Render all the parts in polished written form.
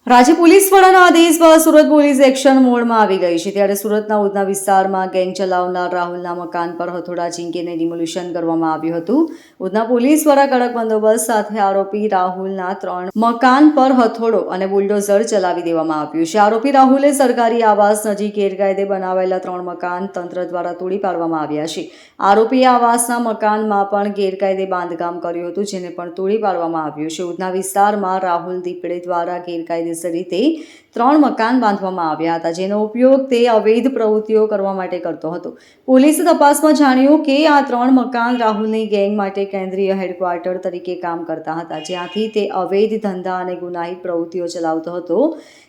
રાજ્ય પોલીસ વડાના આદેશ બાદ સુરત પોલીસ એક્શન મોડમાં આવી ગઈ છે। ત્યારે સુરતના ઉધના વિસ્તારમાં ગેંગ ચલાવનાર રાહુલના મકાન પર હથોડા ઝીંકીને ડિમોલિશન કરવામાં આવ્યું હતું। ઉધના પોલીસ દ્વારા કડક બંદોબસ્ત સાથે આરોપી રાહુલના 3 મકાન પર હથોડો અને બુલડોઝર ચલાવી દેવામાં આવ્યું છે। આરોપી રાહુલે સરકારી આવાસ નજીક ગેરકાયદે બનાવેલા 3 મકાન તંત્ર દ્વારા તોડી પાડવામાં આવ્યા છે। આરોપીએ આવાસના મકાનમાં પણ ગેરકાયદે બાંધકામ કર્યું હતું, જેને પણ તોડી પાડવામાં આવ્યું છે। ઉધના વિસ્તારમાં રાહુલ દીપડે દ્વારા ગેરકાયદે રીતે 3 મકાન બાંધવામાં આવ્યા હતા, જેનો ઉપયોગ તે અવૈધ પ્રવૃત્તિઓ કરવા માટે કરતો હતો। પોલીસે તપાસમાં જાણ્યું કે આ 3 મકાન રાહુલની ગેંગ માટે કેન્દ્રીય હેડક્વાર્ટર તરીકે કામ કરતા હતા, જ્યાંથી તે અવૈધ ધંધા અને ગુનાહિત પ્રવૃત્તિઓ ચલાવતો હતો।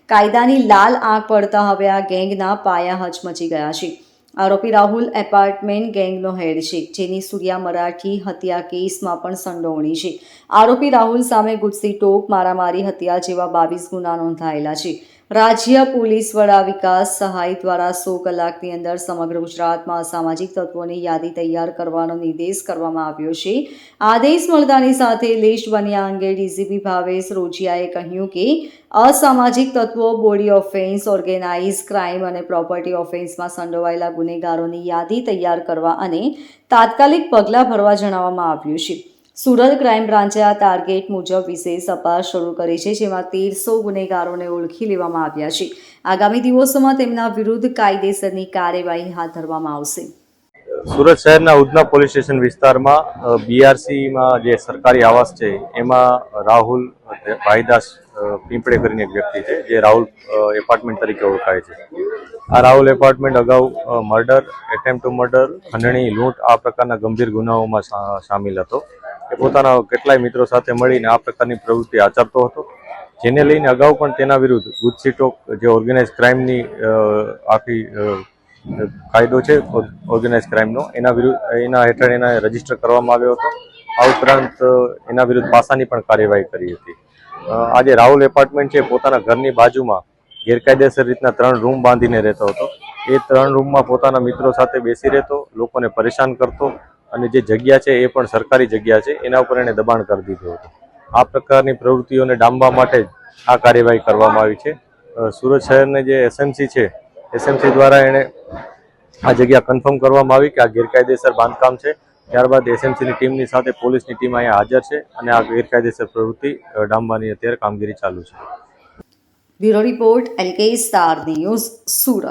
કાયદાની લાલ આંખ પડતા હવે આ ગેંગના પાયા હચમચી ગયા છે। આરોપી રાહુલ એપાર્ટમેન્ટ ગેંગનો હેડ છે, જેની સૂર્યા મરાઠી હત્યા કેસમાં પણ સંડોવણી છે। આરોપી રાહુલ સામે ગુસ્સીટોક, મારામારી, હત્યા જેવા 22 ગુના નોંધાયેલા છે। રાજ્ય પોલીસ વડા વિકાસ સહાય દ્વારા 100 કલાકની અંદર સમગ્ર ગુજરાતમાં અસામાજિક તત્વોની યાદી તૈયાર કરવાનો નિર્દેશ કરવામાં આવ્યો છે। આદેશ મળતાની સાથે લિસ્ટ બન્યા અંગે ડીસીપી ભાવેશ રોજિયાએ કહ્યું કે અસામાજિક તત્વો, બોડી ઓફેન્સ, ઓર્ગેનાઇઝ ક્રાઇમ અને પ્રોપર્ટી ઓફેન્સમાં સંડોવાયેલા ગુનેગારોની યાદી તૈયાર કરવા અને તાત્કાલિક પગલાં ભરવા જણાવવામાં આવ્યું છે। સુરત ક્રાઇમ બ્રાન્ચે આ ટાર્ગેટ મુજબ વિશેષ તપાસ શરૂ કરી છે, જેમાં 1300 ગુનેગારોને ઓળખી લેવામાં આવ્યા છે। આગામી દિવસોમાં તેમના વિરુદ્ધ કાયદેસરની કાર્યવાહી હાથ ધરવામાં આવશે। સુરત શહેરના ઉધના પોલીસ સ્ટેશન વિસ્તારમાં બીઆરસીમાં જે સરકારી આવાસ છે એમાં રાહુલ ભાઈદાસ પીંપળે કરીને એક વ્યક્તિ છે, જે રાહુલ એપાર્ટમેન્ટ તરીકે ઓળખાય છે। આ રાહુલ એપાર્ટમેન્ટ અગાઉ મર્ડર, એટેમ્પ્ટ ટુ મર્ડર, ખંડણી, લૂંટ આ પ્રકારના ગંભીર ગુનાઓમાં સામેલ હતો। એ પોતાના કેટલાય મિત્રો સાથે મળીને આ પ્રકારની પ્રવૃત્તિ આચરતો હતો, જેને લઈને અગાઉ પણ તેના વિરુદ્ધ ગુજસીટોક જે ઓર્ગેનાઇઝ ક્રાઇમની આખી કાયદો છે ઓર્ગેનાઇઝ ક્રાઇમનો, એના હેઠળ એને રજીસ્ટર કરવામાં આવ્યો હતો। આ ઉપરાંત એના વિરુદ્ધ પાસાની પણ કાર્યવાહી કરી હતી। આ જે રાહુલ એપાર્ટમેન્ટ છે પોતાના ઘરની બાજુમાં ગેરકાયદેસર રીતના 3 રૂમ બાંધીને રહેતો હતો। એ 3 રૂમમાં પોતાના મિત્રો સાથે બેસી રહેતો, લોકોને પરેશાન કરતો અને જે જગ્યા છે એ પણ સરકારી જગ્યા છે, એના ઉપર એને દબાણ કરી દીધું હતું। આ પ્રકારની પ્રવૃત્તિઓને ડામવા માટે આ કાર્યવાહી કરવામાં આવી છે। સુરત શહેરને જે એસએમસી છે, એસએમસી દ્વારા એણે આ જગ્યા કન્ફર્મ કરવામાં આવી કે આ ગેરકાયદેસર બાંધકામ છે। ત્યારબાદ એસએમસીની ટીમની સાથે પોલીસની ટીમ અહીંયા હાજર છે અને આ ગેરકાયદેસર પ્રવૃત્તિ ડામવાની અત્યારે કામગીરી ચાલુ છે। Bureau report, LK star news, Surat.